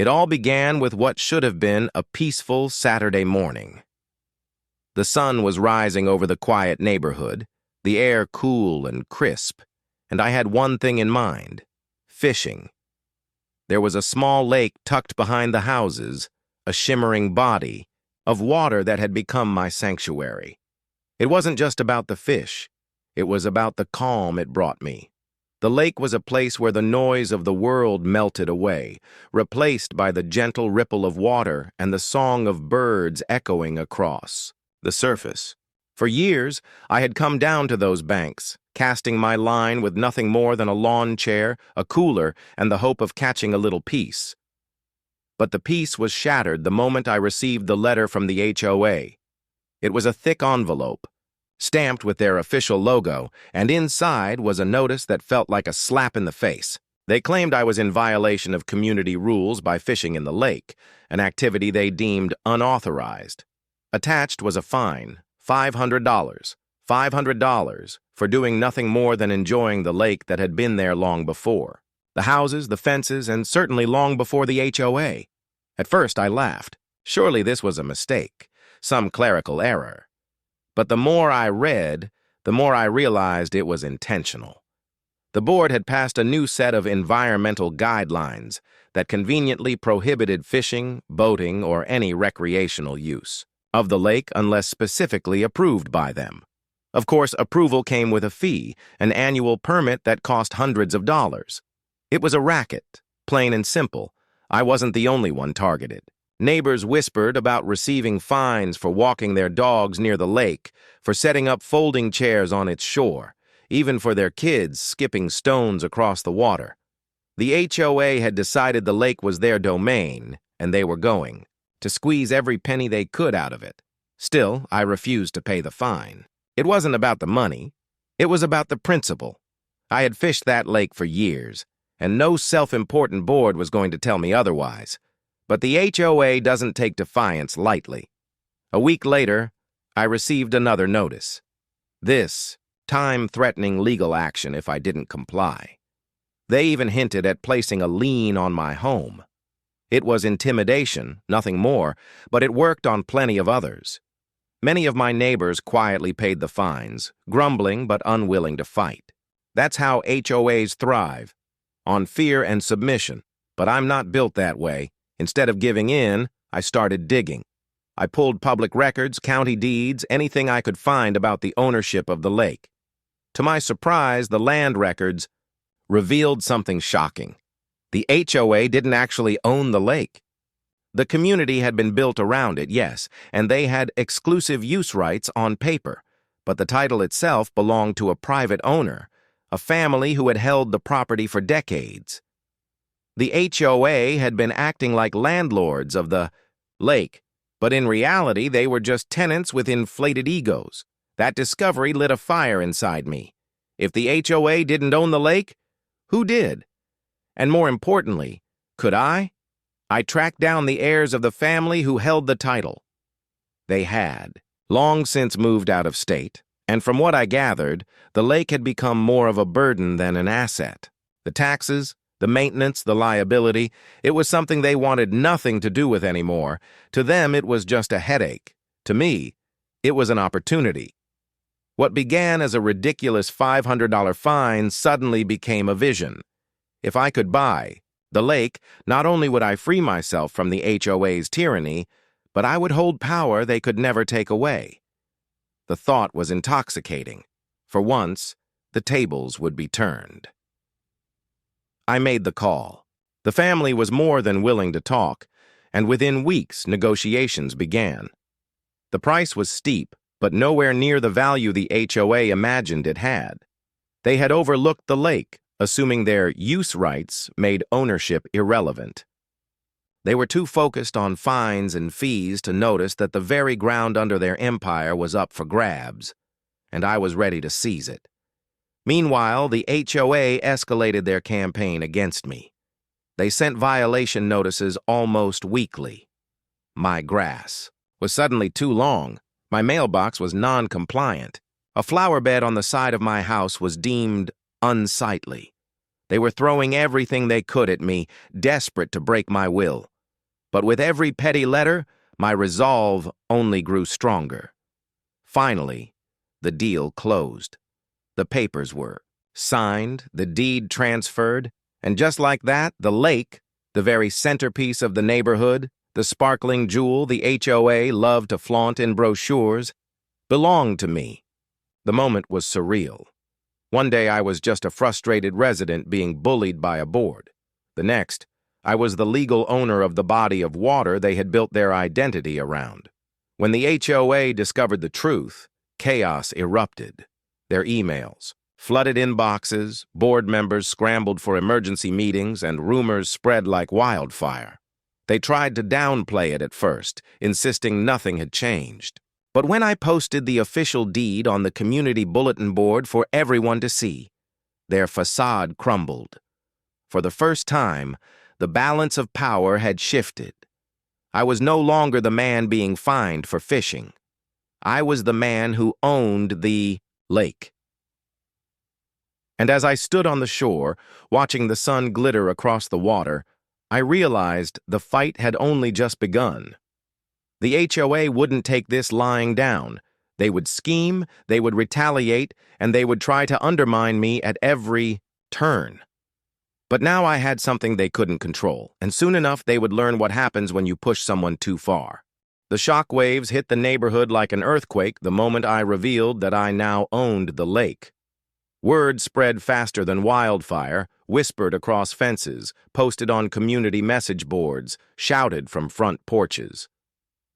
It all began with what should have been a peaceful Saturday morning. The sun was rising over the quiet neighborhood, the air cool and crisp, and I had one thing in mind: fishing. There was a small lake tucked behind the houses, a shimmering body of water that had become my sanctuary. It wasn't just about the fish. It was about the calm it brought me. The lake was a place where the noise of the world melted away, replaced by the gentle ripple of water and the song of birds echoing across the surface. For years, I had come down to those banks, casting my line with nothing more than a lawn chair, a cooler, and the hope of catching a little peace. But the peace was shattered the moment I received the letter from the HOA. It was a thick envelope, stamped with their official logo, and inside was a notice that felt like a slap in the face. They claimed I was in violation of community rules by fishing in the lake, an activity they deemed unauthorized. Attached was a fine, $500 for doing nothing more than enjoying the lake that had been there long before. The houses, the fences, and certainly long before the HOA. At first I laughed. Surely this was a mistake, some clerical error. But the more I read, the more I realized it was intentional. The board had passed a new set of environmental guidelines that conveniently prohibited fishing, boating, or any recreational use of the lake unless specifically approved by them. Of course, approval came with a fee, an annual permit that cost hundreds of dollars. It was a racket, plain and simple. I wasn't the only one targeted. Neighbors whispered about receiving fines for walking their dogs near the lake, for setting up folding chairs on its shore, even for their kids skipping stones across the water. The HOA had decided the lake was their domain, and they were going to squeeze every penny they could out of it. Still, I refused to pay the fine. It wasn't about the money. It was about the principle. I had fished that lake for years, and no self-important board was going to tell me otherwise. But the HOA doesn't take defiance lightly. A week later, I received another notice. This, time-threatening legal action if I didn't comply. They even hinted at placing a lien on my home. It was intimidation, nothing more, but it worked on plenty of others. Many of my neighbors quietly paid the fines, grumbling but unwilling to fight. That's how HOAs thrive, on fear and submission. But I'm not built that way. Instead of giving in, I started digging. I pulled public records, county deeds, anything I could find about the ownership of the lake. To my surprise, the land records revealed something shocking. The HOA didn't actually own the lake. The community had been built around it, yes, and they had exclusive use rights on paper, but the title itself belonged to a private owner, a family who had held the property for decades. The HOA had been acting like landlords of the lake, but in reality they were just tenants with inflated egos. That discovery lit a fire inside me. If the HOA didn't own the lake, who did? And more importantly, could I? I tracked down the heirs of the family who held the title. They had long since moved out of state, and from what I gathered, the lake had become more of a burden than an asset. The taxes, the maintenance, the liability, it was something they wanted nothing to do with anymore. To them, it was just a headache. To me, it was an opportunity. What began as a ridiculous $500 fine suddenly became a vision. If I could buy the lake, not only would I free myself from the HOA's tyranny, but I would hold power they could never take away. The thought was intoxicating. For once, the tables would be turned. I made the call. The family was more than willing to talk, and within weeks, negotiations began. The price was steep, but nowhere near the value the HOA imagined it had. They had overlooked the lake, assuming their use rights made ownership irrelevant. They were too focused on fines and fees to notice that the very ground under their empire was up for grabs, and I was ready to seize it. Meanwhile, the HOA escalated their campaign against me. They sent violation notices almost weekly. My grass was suddenly too long. My mailbox was non-compliant. A flower bed on the side of my house was deemed unsightly. They were throwing everything they could at me, desperate to break my will. But with every petty letter, my resolve only grew stronger. Finally, the deal closed. The papers were signed, the deed transferred, and just like that, the lake, the very centerpiece of the neighborhood, the sparkling jewel the HOA loved to flaunt in brochures, belonged to me. The moment was surreal. One day I was just a frustrated resident being bullied by a board. The next, I was the legal owner of the body of water they had built their identity around. When the HOA discovered the truth, chaos erupted. Their emails, flooded inboxes, board members scrambled for emergency meetings, and rumors spread like wildfire. They tried to downplay it at first, insisting nothing had changed. But when I posted the official deed on the community bulletin board for everyone to see, their facade crumbled. For the first time, the balance of power had shifted. I was no longer the man being fined for fishing. I was the man who owned the lake. And as I stood on the shore, watching the sun glitter across the water, I realized the fight had only just begun. The HOA wouldn't take this lying down. They would scheme, they would retaliate, and they would try to undermine me at every turn. But now I had something they couldn't control, and soon enough they would learn what happens when you push someone too far. The shock waves hit the neighborhood like an earthquake the moment I revealed that I now owned the lake. Word spread faster than wildfire, whispered across fences, posted on community message boards, shouted from front porches.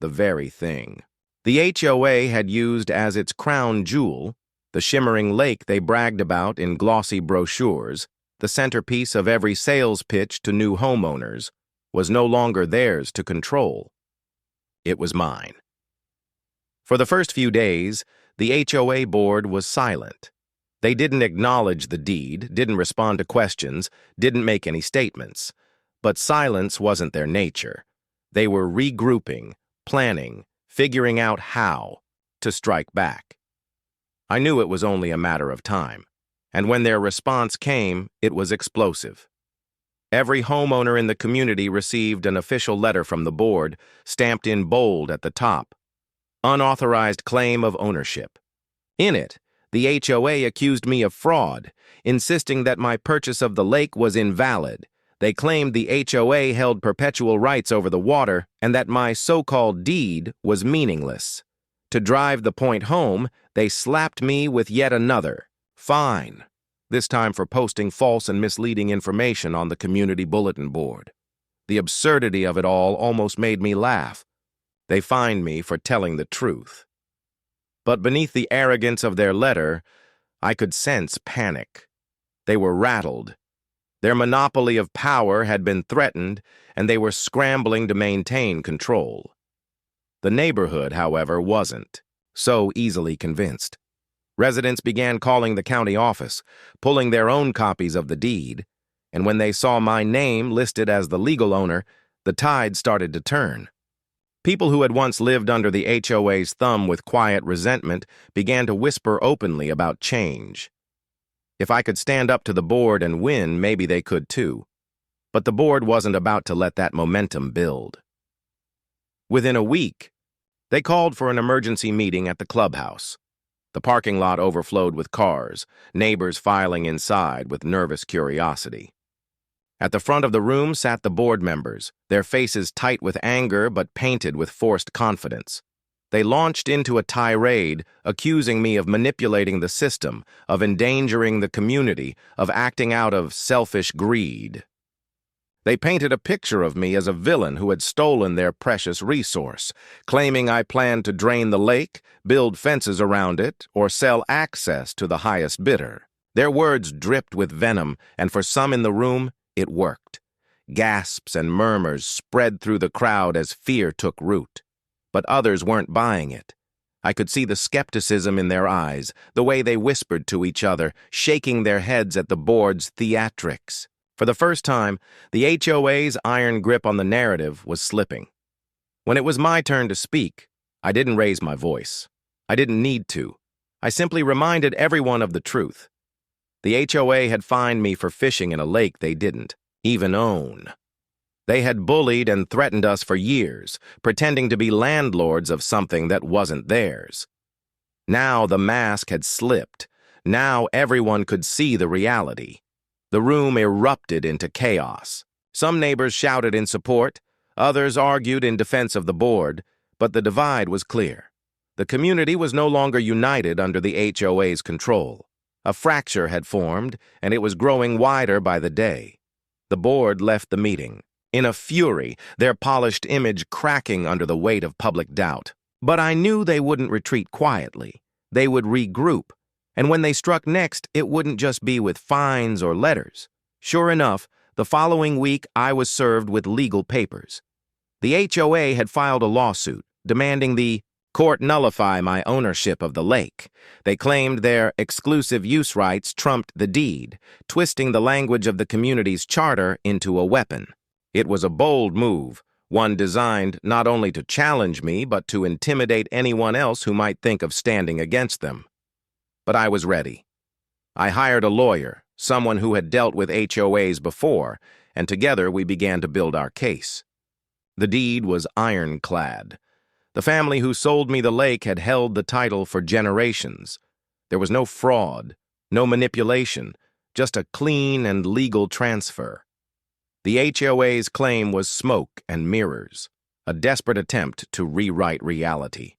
The very thing the HOA had used as its crown jewel, the shimmering lake they bragged about in glossy brochures, the centerpiece of every sales pitch to new homeowners, was no longer theirs to control. It was mine. For the first few days, the HOA board was silent. They didn't acknowledge the deed, didn't respond to questions, didn't make any statements. But silence wasn't their nature. They were regrouping, planning, figuring out how to strike back. I knew it was only a matter of time, and when their response came, it was explosive. Every homeowner in the community received an official letter from the board, stamped in bold at the top. Unauthorized claim of ownership. In it, the HOA accused me of fraud, insisting that my purchase of the lake was invalid. They claimed the HOA held perpetual rights over the water and that my so-called deed was meaningless. To drive the point home, they slapped me with yet another fine, this time for posting false and misleading information on the community bulletin board. The absurdity of it all almost made me laugh. They fined me for telling the truth. But beneath the arrogance of their letter, I could sense panic. They were rattled. Their monopoly of power had been threatened, and they were scrambling to maintain control. The neighborhood, however, wasn't so easily convinced. Residents began calling the county office, pulling their own copies of the deed, and when they saw my name listed as the legal owner, the tide started to turn. People who had once lived under the HOA's thumb with quiet resentment began to whisper openly about change. If I could stand up to the board and win, maybe they could too. But the board wasn't about to let that momentum build. Within a week, they called for an emergency meeting at the clubhouse. The parking lot overflowed with cars, neighbors filing inside with nervous curiosity. At the front of the room sat the board members, their faces tight with anger but painted with forced confidence. They launched into a tirade, accusing me of manipulating the system, of endangering the community, of acting out of selfish greed. They painted a picture of me as a villain who had stolen their precious resource, claiming I planned to drain the lake, build fences around it, or sell access to the highest bidder. Their words dripped with venom, and for some in the room, it worked. Gasps and murmurs spread through the crowd as fear took root. But others weren't buying it. I could see the skepticism in their eyes, the way they whispered to each other, shaking their heads at the board's theatrics. For the first time, the HOA's iron grip on the narrative was slipping. When it was my turn to speak, I didn't raise my voice. I didn't need to. I simply reminded everyone of the truth. The HOA had fined me for fishing in a lake they didn't even own. They had bullied and threatened us for years, pretending to be landlords of something that wasn't theirs. Now the mask had slipped. Now everyone could see the reality. The room erupted into chaos. Some neighbors shouted in support, others argued in defense of the board, but the divide was clear. The community was no longer united under the HOA's control. A fracture had formed, and it was growing wider by the day. The board left the meeting, in a fury, their polished image cracking under the weight of public doubt. But I knew they wouldn't retreat quietly. They would regroup, and when they struck next, it wouldn't just be with fines or letters. Sure enough, the following week I was served with legal papers. The HOA had filed a lawsuit, demanding the court nullify my ownership of the lake. They claimed their exclusive use rights trumped the deed, twisting the language of the community's charter into a weapon. It was a bold move, one designed not only to challenge me, but to intimidate anyone else who might think of standing against them. But I was ready. I hired a lawyer, someone who had dealt with HOAs before, and together we began to build our case. The deed was ironclad. The family who sold me the lake had held the title for generations. There was no fraud, no manipulation, just a clean and legal transfer. The HOA's claim was smoke and mirrors, a desperate attempt to rewrite reality.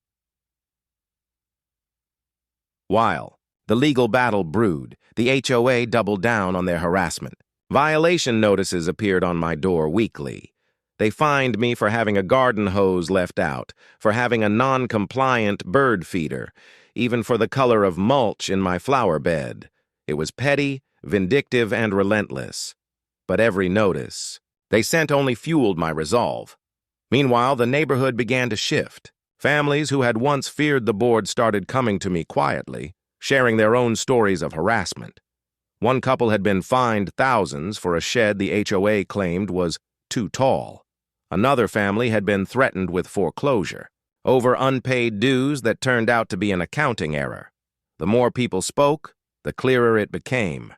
While the legal battle brewed, the HOA doubled down on their harassment. Violation notices appeared on my door weekly. They fined me for having a garden hose left out, for having a non-compliant bird feeder, even for the color of mulch in my flower bed. It was petty, vindictive, and relentless. But every notice they sent only fueled my resolve. Meanwhile, the neighborhood began to shift. Families who had once feared the board started coming to me quietly, sharing their own stories of harassment. One couple had been fined thousands for a shed the HOA claimed was too tall. Another family had been threatened with foreclosure over unpaid dues that turned out to be an accounting error. The more people spoke, the clearer it became.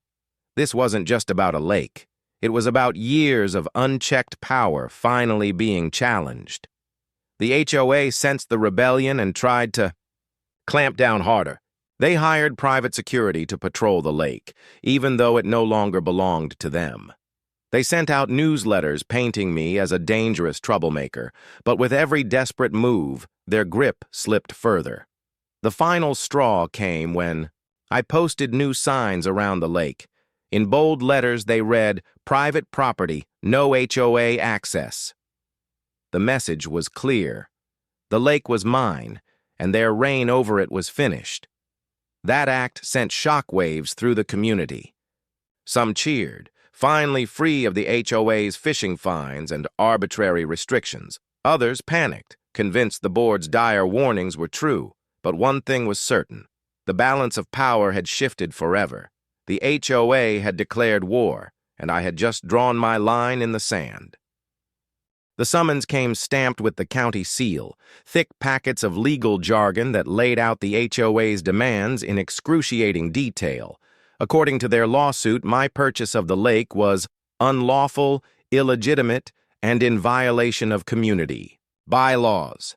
This wasn't just about a lake. It was about years of unchecked power finally being challenged. The HOA sensed the rebellion and tried to clamp down harder. They hired private security to patrol the lake, even though it no longer belonged to them. They sent out newsletters painting me as a dangerous troublemaker, but with every desperate move, their grip slipped further. The final straw came when I posted new signs around the lake. In bold letters, they read, "Private property, no HOA access." The message was clear. The lake was mine, and their reign over it was finished. That act sent shockwaves through the community. Some cheered, finally free of the HOA's fishing fines and arbitrary restrictions. Others panicked, convinced the board's dire warnings were true. But one thing was certain. The balance of power had shifted forever. The HOA had declared war, and I had just drawn my line in the sand. The summons came stamped with the county seal, thick packets of legal jargon that laid out the HOA's demands in excruciating detail. According to their lawsuit, my purchase of the lake was unlawful, illegitimate, and in violation of community bylaws.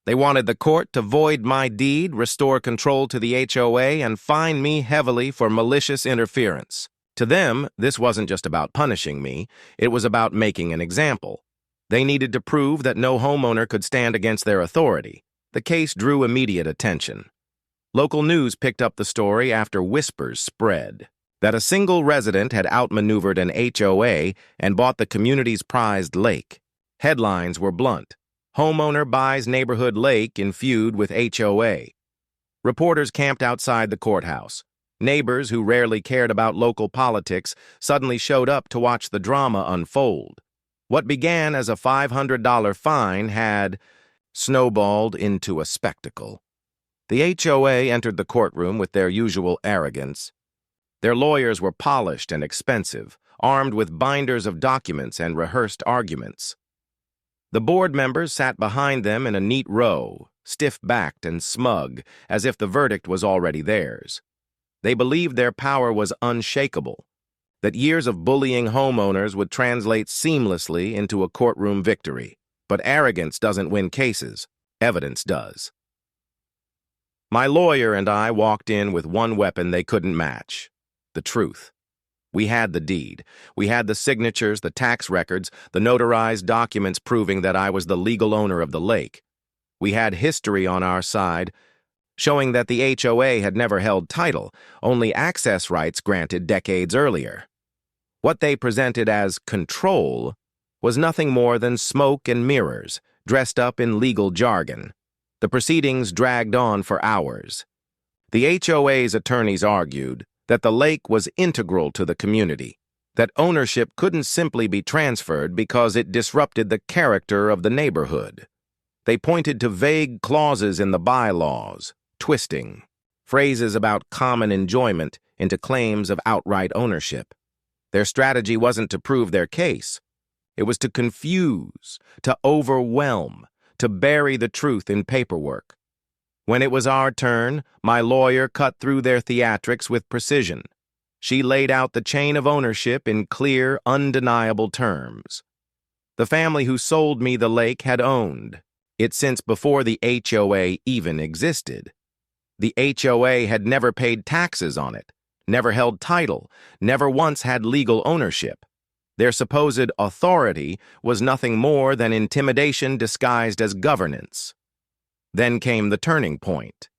They wanted the court to void my deed, restore control to the HOA, and fine me heavily for malicious interference. To them, this wasn't just about punishing me, it was about making an example. They needed to prove that no homeowner could stand against their authority. The case drew immediate attention. Local news picked up the story after whispers spread that a single resident had outmaneuvered an HOA and bought the community's prized lake. Headlines were blunt. Homeowner buys neighborhood lake in feud with HOA. Reporters camped outside the courthouse. Neighbors who rarely cared about local politics suddenly showed up to watch the drama unfold. What began as a $500 fine had snowballed into a spectacle. The HOA entered the courtroom with their usual arrogance. Their lawyers were polished and expensive, armed with binders of documents and rehearsed arguments. The board members sat behind them in a neat row, stiff-backed and smug, as if the verdict was already theirs. They believed their power was unshakable. that years of bullying homeowners would translate seamlessly into a courtroom victory. But arrogance doesn't win cases. Evidence does. My lawyer and I walked in with one weapon they couldn't match: the truth. We had the deed. We had the signatures, the tax records, the notarized documents proving that I was the legal owner of the lake. We had history on our side, showing that the HOA had never held title, only access rights granted decades earlier. What they presented as control was nothing more than smoke and mirrors, dressed up in legal jargon. The proceedings dragged on for hours. The HOA's attorneys argued that the lake was integral to the community, that ownership couldn't simply be transferred because it disrupted the character of the neighborhood. They pointed to vague clauses in the bylaws, twisting phrases about common enjoyment into claims of outright ownership. Their strategy wasn't to prove their case. It was to confuse, to overwhelm, to bury the truth in paperwork. When it was our turn, my lawyer cut through their theatrics with precision. She laid out the chain of ownership in clear, undeniable terms. The family who sold me the lake had owned it since before the HOA even existed. The HOA had never paid taxes on it, never held title, never once had legal ownership. Their supposed authority was nothing more than intimidation disguised as governance. Then came the turning point.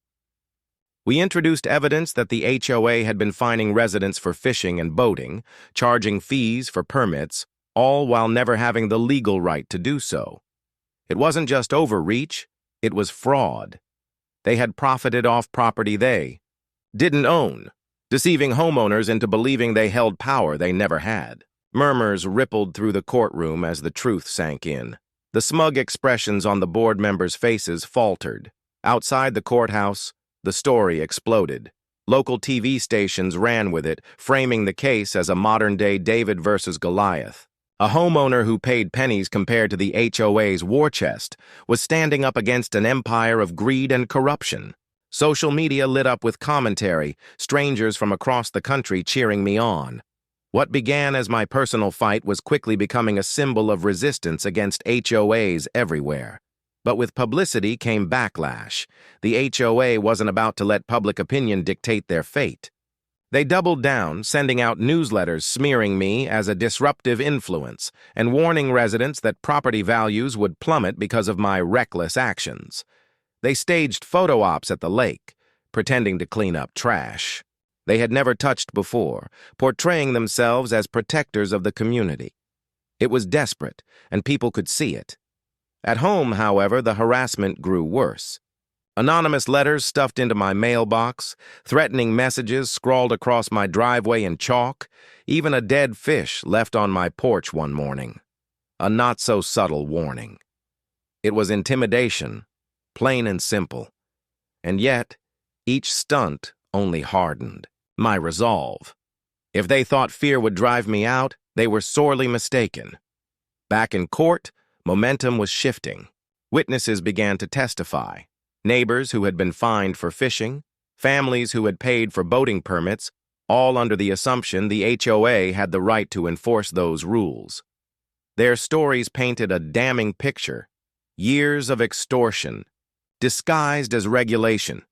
We introduced evidence that the HOA had been fining residents for fishing and boating, charging fees for permits, all while never having the legal right to do so. It wasn't just overreach, it was fraud. They had profited off property they didn't own, deceiving homeowners into believing they held power they never had. Murmurs rippled through the courtroom as the truth sank in. The smug expressions on the board members' faces faltered. Outside the courthouse, the story exploded. Local TV stations ran with it, framing the case as a modern-day David versus Goliath. A homeowner who paid pennies compared to the HOA's war chest was standing up against an empire of greed and corruption. Social media lit up with commentary, strangers from across the country cheering me on. What began as my personal fight was quickly becoming a symbol of resistance against HOAs everywhere. But with publicity came backlash. The HOA wasn't about to let public opinion dictate their fate. They doubled down, sending out newsletters smearing me as a disruptive influence and warning residents that property values would plummet because of my reckless actions. They staged photo ops at the lake, pretending to clean up trash they had never touched before, portraying themselves as protectors of the community. It was desperate, and people could see it. At home, however, the harassment grew worse. Anonymous letters stuffed into my mailbox, threatening messages scrawled across my driveway in chalk, even a dead fish left on my porch one morning. A not-so-subtle warning. It was intimidation, plain and simple. And yet, each stunt only hardened my resolve. If they thought fear would drive me out, they were sorely mistaken. Back in court, momentum was shifting. Witnesses began to testify. Neighbors who had been fined for fishing, families who had paid for boating permits, all under the assumption the HOA had the right to enforce those rules. Their stories painted a damning picture. Years of extortion, disguised as regulation.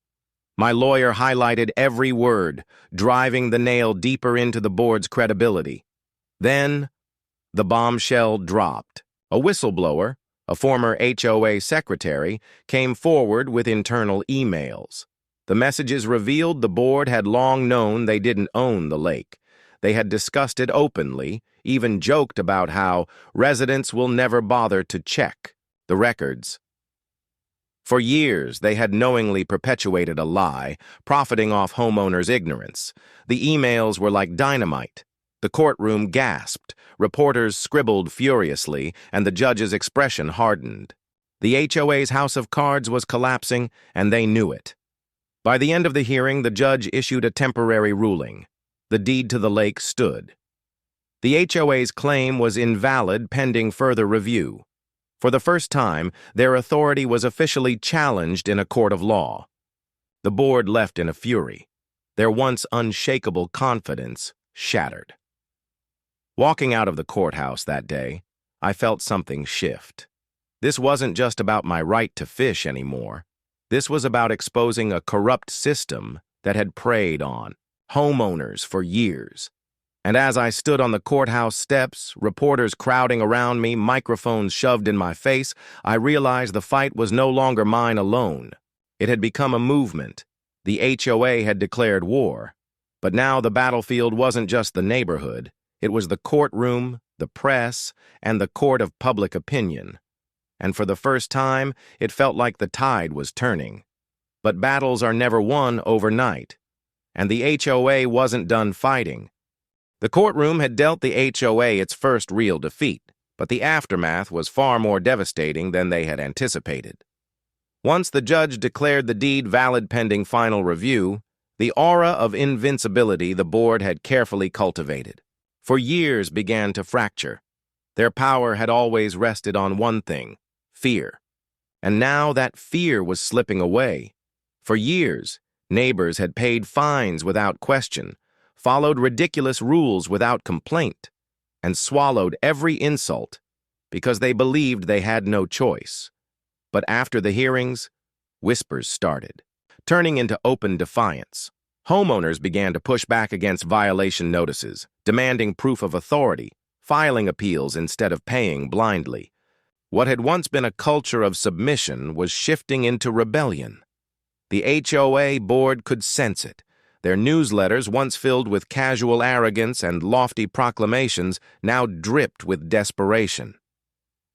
My lawyer highlighted every word, driving the nail deeper into the board's credibility. Then, the bombshell dropped. A whistleblower, a former HOA secretary, came forward with internal emails. The messages revealed the board had long known they didn't own the lake. They had discussed it openly, even joked about how residents will never bother to check the records. For years, they had knowingly perpetuated a lie, profiting off homeowners' ignorance. The emails were like dynamite. The courtroom gasped, reporters scribbled furiously, and the judge's expression hardened. The HOA's house of cards was collapsing, and they knew it. By the end of the hearing, the judge issued a temporary ruling. The deed to the lake stood. The HOA's claim was invalid pending further review. For the first time, their authority was officially challenged in a court of law. The board left in a fury, their once unshakable confidence shattered. Walking out of the courthouse that day, I felt something shift. This wasn't just about my right to fish anymore. This was about exposing a corrupt system that had preyed on homeowners for years. And as I stood on the courthouse steps, reporters crowding around me, microphones shoved in my face, I realized the fight was no longer mine alone. It had become a movement. The HOA had declared war. But now the battlefield wasn't just the neighborhood. It was the courtroom, the press, and the court of public opinion. And for the first time, it felt like the tide was turning. But battles are never won overnight. And the HOA wasn't done fighting. The courtroom had dealt the HOA its first real defeat, but the aftermath was far more devastating than they had anticipated. Once the judge declared the deed valid pending final review, the aura of invincibility the board had carefully cultivated for years began to fracture. Their power had always rested on one thing: fear. And now that fear was slipping away. For years, neighbors had paid fines without question, followed ridiculous rules without complaint, and swallowed every insult because they believed they had no choice. But after the hearings, whispers started, turning into open defiance. Homeowners began to push back against violation notices, demanding proof of authority, filing appeals instead of paying blindly. What had once been a culture of submission was shifting into rebellion. The HOA board could sense it. Their newsletters, once filled with casual arrogance and lofty proclamations, now dripped with desperation.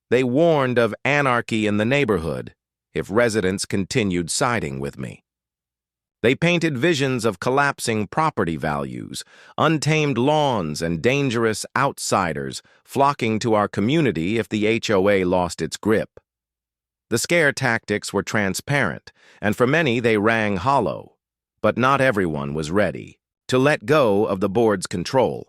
They warned of anarchy in the neighborhood if residents continued siding with me. They painted visions of collapsing property values, untamed lawns, and dangerous outsiders flocking to our community if the HOA lost its grip. The scare tactics were transparent, and for many they rang hollow. But not everyone was ready to let go of the board's control.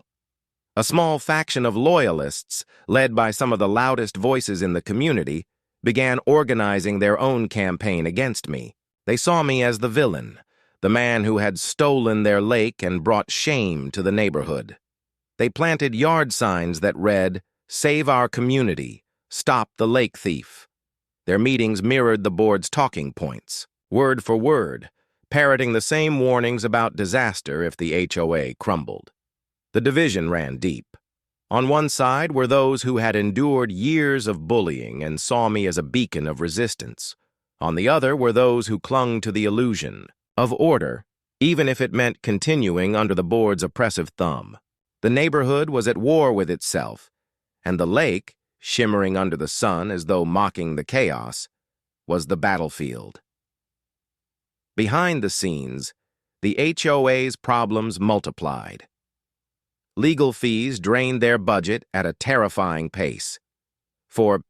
A small faction of loyalists, led by some of the loudest voices in the community, began organizing their own campaign against me. They saw me as the villain, the man who had stolen their lake and brought shame to the neighborhood. They planted yard signs that read, "Save our community, stop the lake thief." Their meetings mirrored the board's talking points, word for word, parroting the same warnings about disaster if the HOA crumbled. The division ran deep. On one side were those who had endured years of bullying and saw me as a beacon of resistance. On the other were those who clung to the illusion of order, even if it meant continuing under the board's oppressive thumb. The neighborhood was at war with itself, and the lake, shimmering under the sun as though mocking the chaos, was the battlefield. Behind the scenes, the HOA's problems multiplied. Legal fees drained their budget at a terrifying pace. For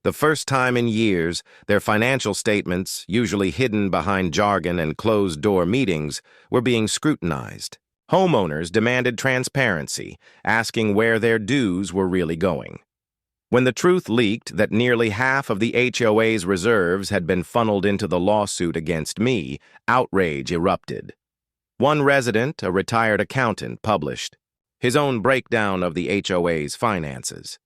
the first time in years, their financial statements, usually hidden behind jargon and closed-door meetings, were being scrutinized. Homeowners demanded transparency, asking where their dues were really going. When the truth leaked that nearly half of the HOA's reserves had been funneled into the lawsuit against me, outrage erupted. One resident, a retired accountant, published his own breakdown of the HOA's finances.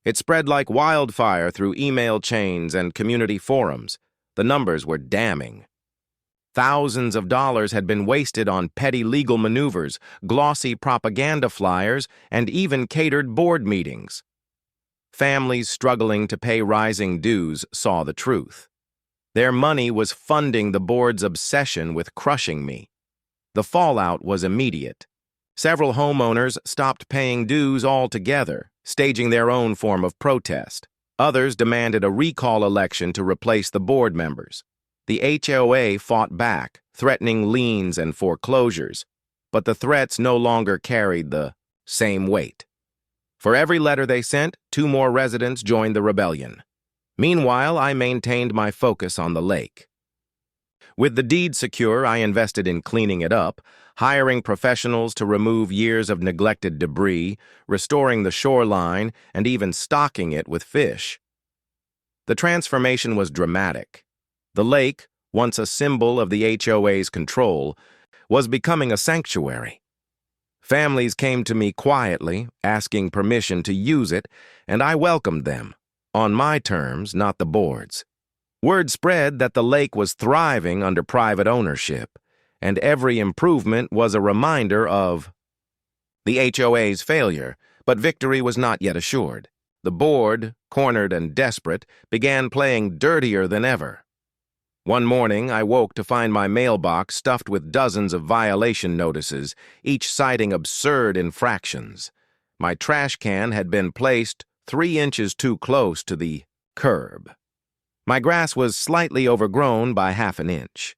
It spread like wildfire through email chains and community forums. The numbers were damning. Thousands of dollars had been wasted on petty legal maneuvers, glossy propaganda flyers, and even catered board meetings. Families struggling to pay rising dues saw the truth. Their money was funding the board's obsession with crushing me. The fallout was immediate. Several homeowners stopped paying dues altogether, staging their own form of protest. Others demanded a recall election to replace the board members. The HOA fought back, threatening liens and foreclosures, but the threats no longer carried the same weight. For every letter they sent, 2 more residents joined the rebellion. Meanwhile, I maintained my focus on the lake. With the deed secure, I invested in cleaning it up, hiring professionals to remove years of neglected debris, restoring the shoreline, and even stocking it with fish. The transformation was dramatic. The lake, once a symbol of the HOA's control, was becoming a sanctuary. Families came to me quietly, asking permission to use it, and I welcomed them, on my terms, not the board's. Word spread that the lake was thriving under private ownership, and every improvement was a reminder of the HOA's failure, but victory was not yet assured. The board, cornered and desperate, began playing dirtier than ever. One morning, I woke to find my mailbox stuffed with dozens of violation notices, each citing absurd infractions. My trash can had been placed 3 inches too close to the curb. My grass was slightly overgrown by ½ an inch.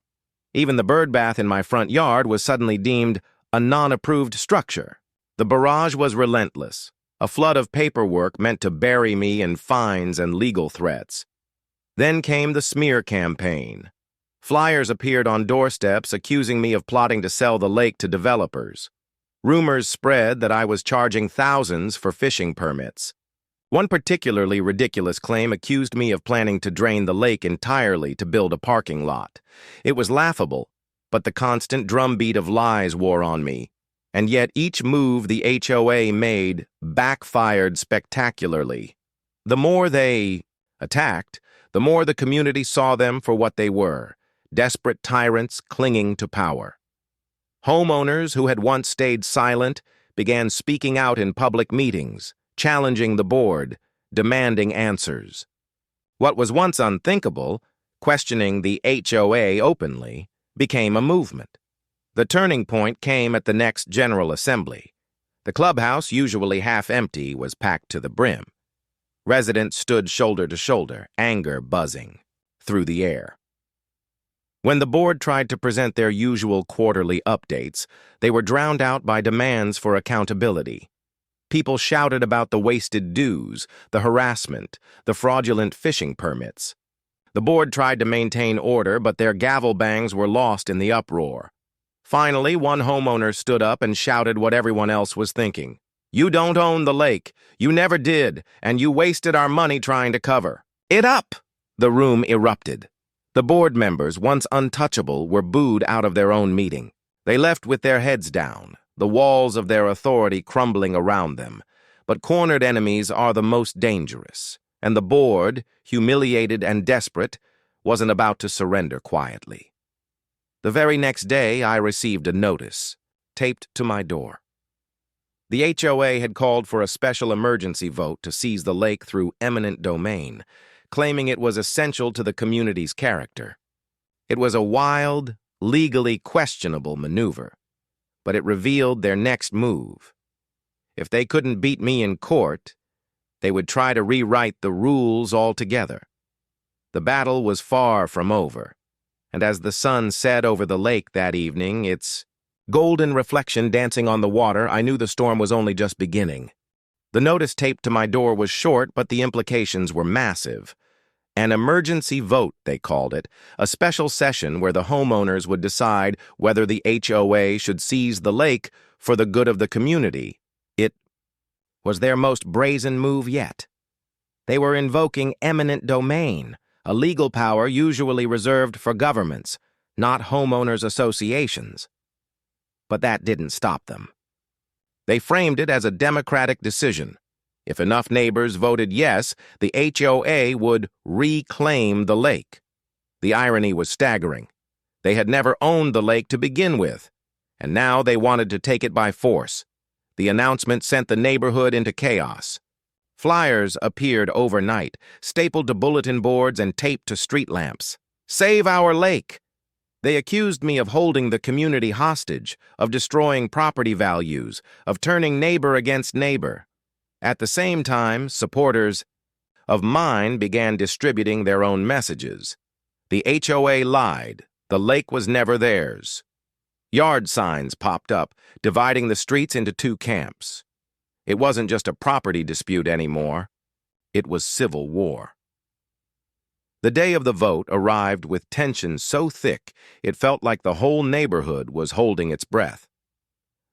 Even the bird bath in my front yard was suddenly deemed a non-approved structure. The barrage was relentless, a flood of paperwork meant to bury me in fines and legal threats. Then came the smear campaign. Flyers appeared on doorsteps accusing me of plotting to sell the lake to developers. Rumors spread that I was charging thousands for fishing permits. One particularly ridiculous claim accused me of planning to drain the lake entirely to build a parking lot. It was laughable, but the constant drumbeat of lies wore on me, and yet each move the HOA made backfired spectacularly. The more they attacked, the more the community saw them for what they were, desperate tyrants clinging to power. Homeowners who had once stayed silent began speaking out in public meetings, challenging the board, demanding answers. What was once unthinkable, questioning the HOA openly, became a movement. The turning point came at the next General Assembly. The clubhouse, usually half empty, was packed to the brim. Residents stood shoulder to shoulder, anger buzzing through the air. When the board tried to present their usual quarterly updates, they were drowned out by demands for accountability. People shouted about the wasted dues, the harassment, the fraudulent fishing permits. The board tried to maintain order, but their gavel bangs were lost in the uproar. Finally, one homeowner stood up and shouted what everyone else was thinking. "You don't own the lake. You never did, and you wasted our money trying to cover it up." The room erupted. The board members, once untouchable, were booed out of their own meeting. They left with their heads down, the walls of their authority crumbling around them. But cornered enemies are the most dangerous, and the board, humiliated and desperate, wasn't about to surrender quietly. The very next day, I received a notice, taped to my door. The HOA had called for a special emergency vote to seize the lake through eminent domain, claiming it was essential to the community's character. It was a wild, legally questionable maneuver, but it revealed their next move. If they couldn't beat me in court, they would try to rewrite the rules altogether. The battle was far from over, and as the sun set over the lake that evening, its golden reflection dancing on the water, I knew the storm was only just beginning. The notice taped to my door was short, but the implications were massive. An emergency vote, they called it, a special session where the homeowners would decide whether the HOA should seize the lake for the good of the community. It was their most brazen move yet. They were invoking eminent domain, a legal power usually reserved for governments, not homeowners' associations. But that didn't stop them. They framed it as a democratic decision. If enough neighbors voted yes, the HOA would reclaim the lake. The irony was staggering. They had never owned the lake to begin with, and now they wanted to take it by force. The announcement sent the neighborhood into chaos. Flyers appeared overnight, stapled to bulletin boards and taped to street lamps. "Save our lake!" They accused me of holding the community hostage, of destroying property values, of turning neighbor against neighbor. At the same time, supporters of mine began distributing their own messages. The HOA lied. The lake was never theirs. Yard signs popped up, dividing the streets into 2 camps. It wasn't just a property dispute anymore. It was civil war. The day of the vote arrived with tension so thick it felt like the whole neighborhood was holding its breath.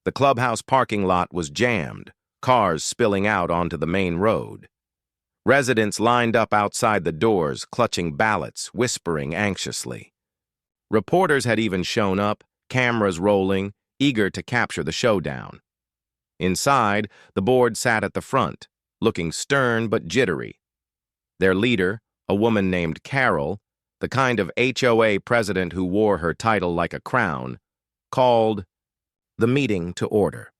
The clubhouse parking lot was jammed, cars spilling out onto the main road. Residents lined up outside the doors, clutching ballots, whispering anxiously. Reporters had even shown up, cameras rolling, eager to capture the showdown. Inside, the board sat at the front, looking stern but jittery. Their leader, a woman named Carol, the kind of HOA president who wore her title like a crown, called the meeting to order.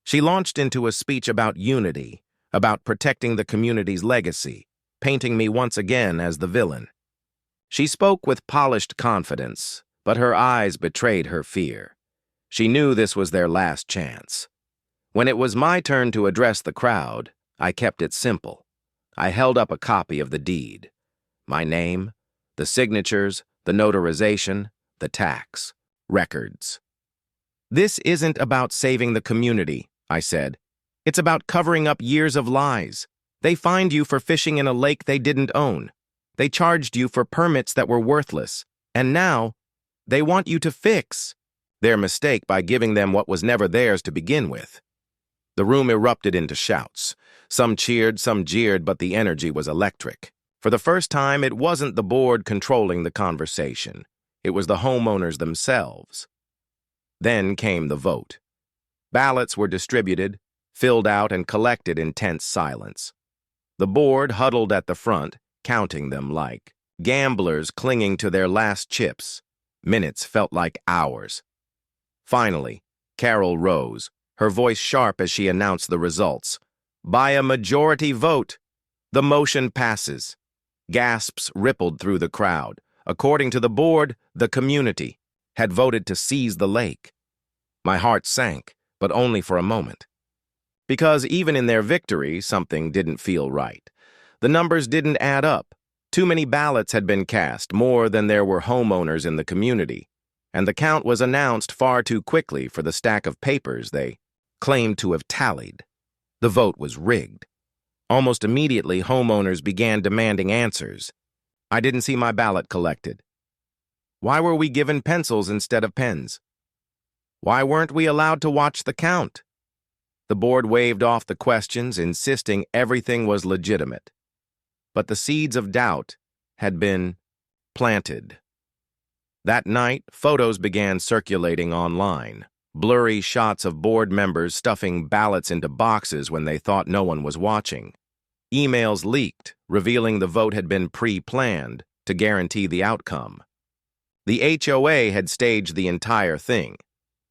She launched into a speech about unity, about protecting the community's legacy, painting me once again as the villain. She spoke with polished confidence, but her eyes betrayed her fear. She knew this was their last chance. When it was my turn to address the crowd, I kept it simple. I held up a copy of the deed. My name, the signatures, the notarization, the tax, records. This isn't about saving the community, I said. It's about covering up years of lies. They fined you for fishing in a lake they didn't own. They charged you for permits that were worthless. And now, they want you to fix their mistake by giving them what was never theirs to begin with. The room erupted into shouts. Some cheered, some jeered, but the energy was electric. For the first time, it wasn't the board controlling the conversation. It was the homeowners themselves. Then came the vote. Ballots were distributed, filled out, and collected in tense silence. The board huddled at the front, counting them like gamblers clinging to their last chips. Minutes felt like hours. Finally, Carol rose, her voice sharp as she announced the results. By a majority vote, the motion passes. Gasps rippled through the crowd. According to the board, the community had voted to seize the lake. My heart sank, but only for a moment. Because even in their victory, something didn't feel right. The numbers didn't add up. Too many ballots had been cast, more than there were homeowners in the community, and the count was announced far too quickly for the stack of papers they claimed to have tallied. The vote was rigged. Almost immediately, homeowners began demanding answers. I didn't see my ballot collected. Why were we given pencils instead of pens? Why weren't we allowed to watch the count? The board waved off the questions, insisting everything was legitimate. But the seeds of doubt had been planted. That night, photos began circulating online. Blurry shots of board members stuffing ballots into boxes when they thought no one was watching. Emails leaked, revealing the vote had been pre-planned to guarantee the outcome. The HOA had staged the entire thing,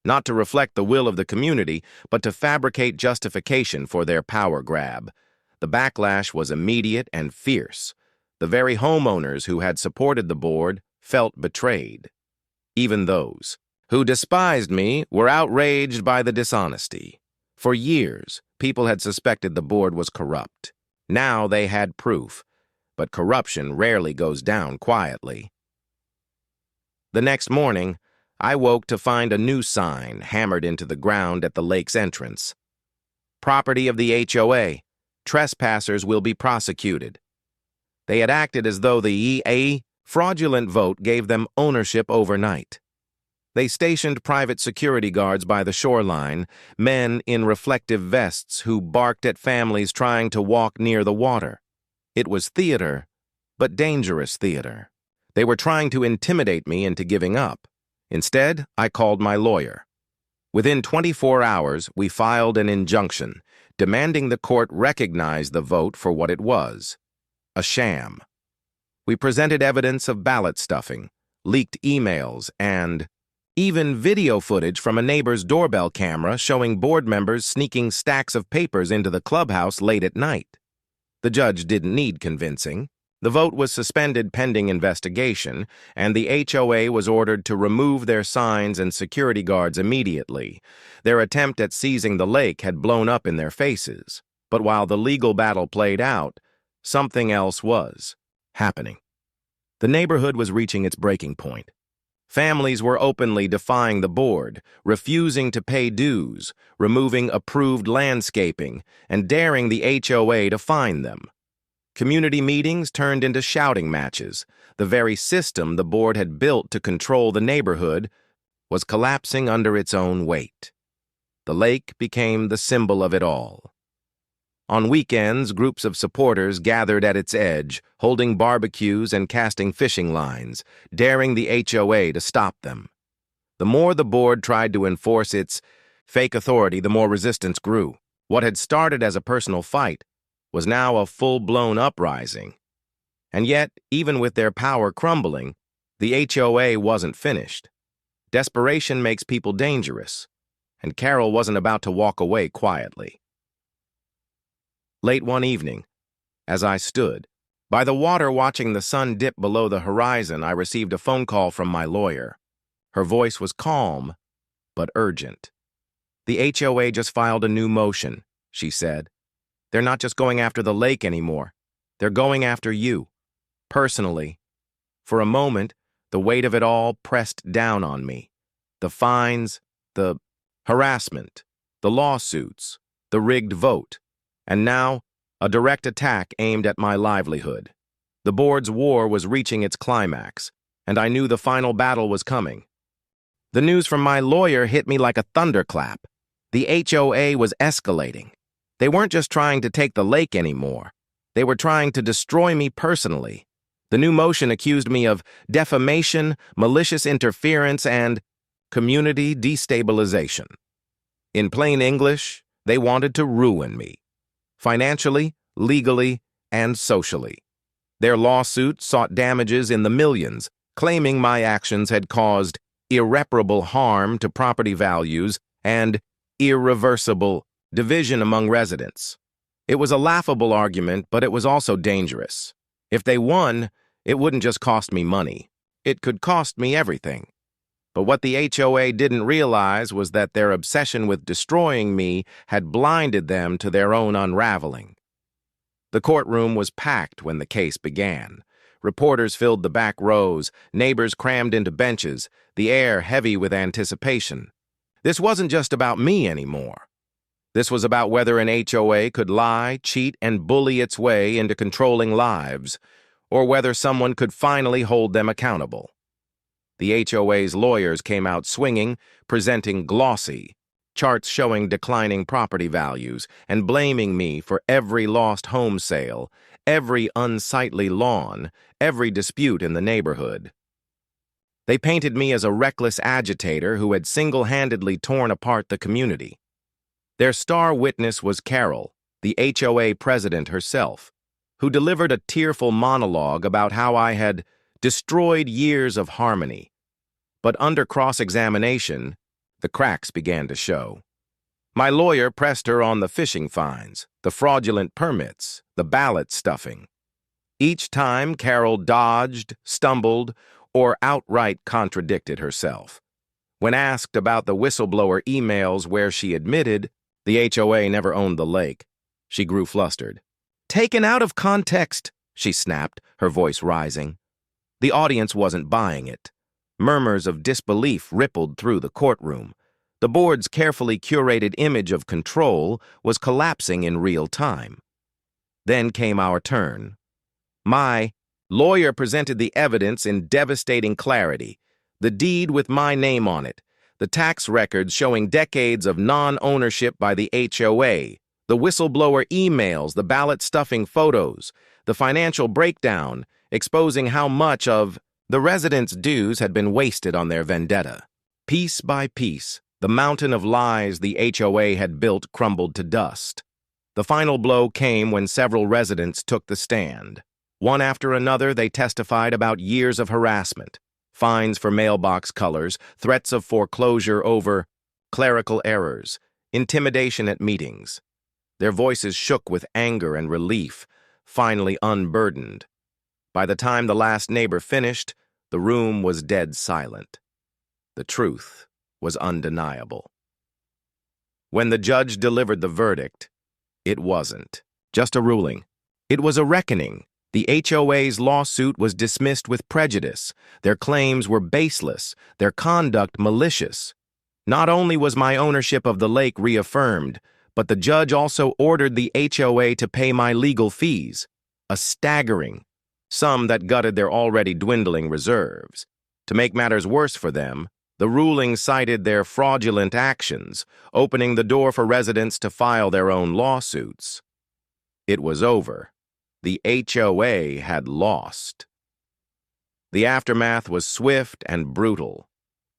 not to reflect the will of the community, but to fabricate justification for their power grab. The backlash was immediate and fierce. The very homeowners who had supported the board felt betrayed. Even those who despised me were outraged by the dishonesty. For years, people had suspected the board was corrupt. Now they had proof, but corruption rarely goes down quietly. The next morning, I woke to find a new sign hammered into the ground at the lake's entrance. Property of the HOA. Trespassers will be prosecuted. They had acted as though the fraudulent vote gave them ownership overnight. They stationed private security guards by the shoreline, men in reflective vests who barked at families trying to walk near the water. It was theater, but dangerous theater. They were trying to intimidate me into giving up. Instead, I called my lawyer. Within 24 hours, we filed an injunction, demanding the court recognize the vote for what it was, a sham. We presented evidence of ballot stuffing, leaked emails, and even video footage from a neighbor's doorbell camera showing board members sneaking stacks of papers into the clubhouse late at night. The judge didn't need convincing. The vote was suspended pending investigation, and the HOA was ordered to remove their signs and security guards immediately. Their attempt at seizing the lake had blown up in their faces. But while the legal battle played out, something else was happening. The neighborhood was reaching its breaking point. Families were openly defying the board, refusing to pay dues, removing approved landscaping, and daring the HOA to fine them. Community meetings turned into shouting matches. The very system the board had built to control the neighborhood was collapsing under its own weight. The lake became the symbol of it all. On weekends, groups of supporters gathered at its edge, holding barbecues and casting fishing lines, daring the HOA to stop them. The more the board tried to enforce its fake authority, the more resistance grew. What had started as a personal fight was now a full-blown uprising. And yet, even with their power crumbling, the HOA wasn't finished. Desperation makes people dangerous, and Carol wasn't about to walk away quietly. Late one evening, as I stood by the water watching the sun dip below the horizon, I received a phone call from my lawyer. Her voice was calm, but urgent. "The HOA just filed a new motion," she said. "They're not just going after the lake anymore. They're going after you, personally." For a moment, the weight of it all pressed down on me. The fines, the harassment, the lawsuits, the rigged vote, and now a direct attack aimed at my livelihood. The board's war was reaching its climax, and I knew the final battle was coming. The news from my lawyer hit me like a thunderclap. The HOA was escalating. They weren't just trying to take the lake anymore. They were trying to destroy me personally. The new motion accused me of defamation, malicious interference, and community destabilization. In plain English, they wanted to ruin me. Financially, legally, and socially. Their lawsuit sought damages in the millions, claiming my actions had caused irreparable harm to property values and irreversible division among residents. It was a laughable argument, but it was also dangerous. If they won, it wouldn't just cost me money. It could cost me everything. But what the HOA didn't realize was that their obsession with destroying me had blinded them to their own unraveling. The courtroom was packed when the case began. Reporters filled the back rows, neighbors crammed into benches, the air heavy with anticipation. This wasn't just about me anymore. This was about whether an HOA could lie, cheat, and bully its way into controlling lives, or whether someone could finally hold them accountable. The HOA's lawyers came out swinging, presenting glossy charts showing declining property values and blaming me for every lost home sale, every unsightly lawn, every dispute in the neighborhood. They painted me as a reckless agitator who had single-handedly torn apart the community. Their star witness was Carol, the HOA president herself, who delivered a tearful monologue about how I had destroyed years of harmony. But under cross-examination, the cracks began to show. My lawyer pressed her on the fishing fines, the fraudulent permits, the ballot stuffing. Each time, Carol dodged, stumbled, or outright contradicted herself. When asked about the whistleblower emails where she admitted the HOA never owned the lake, she grew flustered. "Taken out of context," she snapped, her voice rising. The audience wasn't buying it. Murmurs of disbelief rippled through the courtroom. The board's carefully curated image of control was collapsing in real time. Then came our turn. My lawyer presented the evidence in devastating clarity. The deed with my name on it, the tax records showing decades of non-ownership by the HOA, the whistleblower emails, the ballot stuffing photos, the financial breakdown exposing how much of the residents' dues had been wasted on their vendetta. Piece by piece, the mountain of lies the HOA had built crumbled to dust. The final blow came when several residents took the stand. One after another, they testified about years of harassment, fines for mailbox colors, threats of foreclosure over clerical errors, intimidation at meetings. Their voices shook with anger and relief, finally unburdened. By the time the last neighbor finished, the room was dead silent. The truth was undeniable. When the judge delivered the verdict, it wasn't just a ruling. It was a reckoning. The HOA's lawsuit was dismissed with prejudice. Their claims were baseless, their conduct malicious. Not only was my ownership of the lake reaffirmed, but the judge also ordered the HOA to pay my legal fees, a staggering sum that gutted their already dwindling reserves. To make matters worse for them, the ruling cited their fraudulent actions, opening the door for residents to file their own lawsuits. It was over. The HOA had lost. The aftermath was swift and brutal.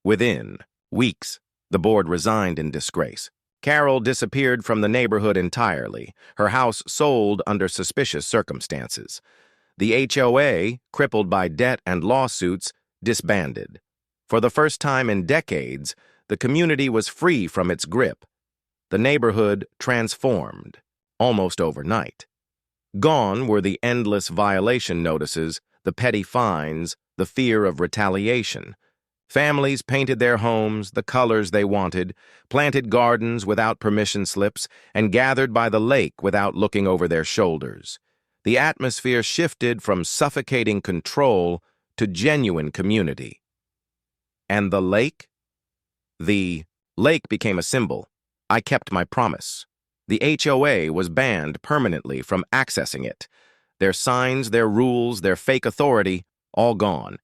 Within weeks, The board resigned in disgrace. Carol disappeared from the neighborhood entirely, her house sold under suspicious circumstances. The HOA, crippled by debt and lawsuits, disbanded. For the first time in decades, the community was free from its grip. The neighborhood transformed, almost overnight. Gone were the endless violation notices, the petty fines, the fear of retaliation. Families painted their homes the colors they wanted, planted gardens without permission slips, and gathered by the lake without looking over their shoulders. The atmosphere shifted from suffocating control to genuine community. And the lake? The lake became a symbol. I kept my promise. The HOA was banned permanently from accessing it. Their signs, their rules, their fake authority, all gone.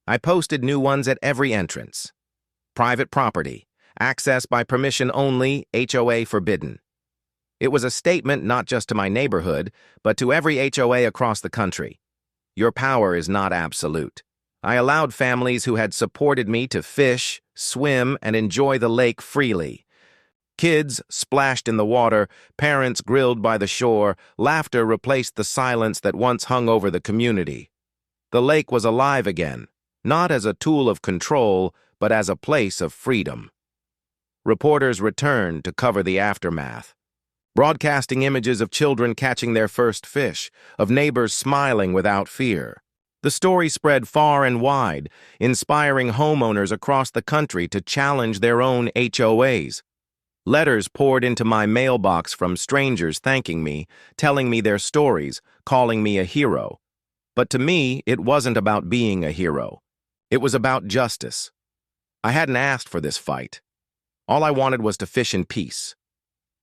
I posted new ones at every entrance. Private property, access by permission only, HOA forbidden. It was a statement not just to my neighborhood, but to every HOA across the country. Your power is not absolute. I allowed families who had supported me to fish, swim, and enjoy the lake freely. Kids splashed in the water, parents grilled by the shore, laughter replaced the silence that once hung over the community. The lake was alive again, not as a tool of control, but as a place of freedom. Reporters returned to cover the aftermath, broadcasting images of children catching their first fish, of neighbors smiling without fear. The story spread far and wide, inspiring homeowners across the country to challenge their own HOAs. Letters poured into my mailbox from strangers thanking me, telling me their stories, calling me a hero. But to me, it wasn't about being a hero. It was about justice. I hadn't asked for this fight. All I wanted was to fish in peace.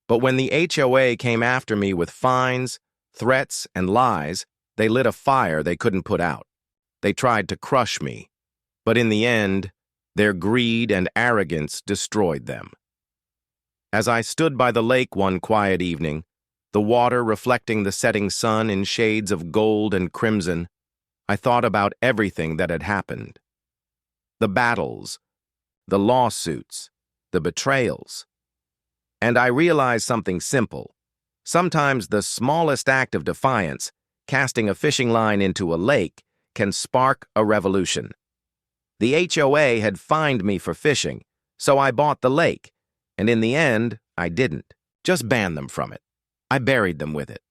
But when the HOA came after me with fines, threats, and lies, they lit a fire they couldn't put out. They tried to crush me. But in the end, their greed and arrogance destroyed them. As I stood by the lake one quiet evening, the water reflecting the setting sun in shades of gold and crimson, I thought about everything that had happened. The battles, the lawsuits, the betrayals. And I realized something simple. Sometimes the smallest act of defiance, casting a fishing line into a lake, can spark a revolution. The HOA had fined me for fishing, so I bought the lake. And in the end, I didn't. Just banned them from it. I buried them with it.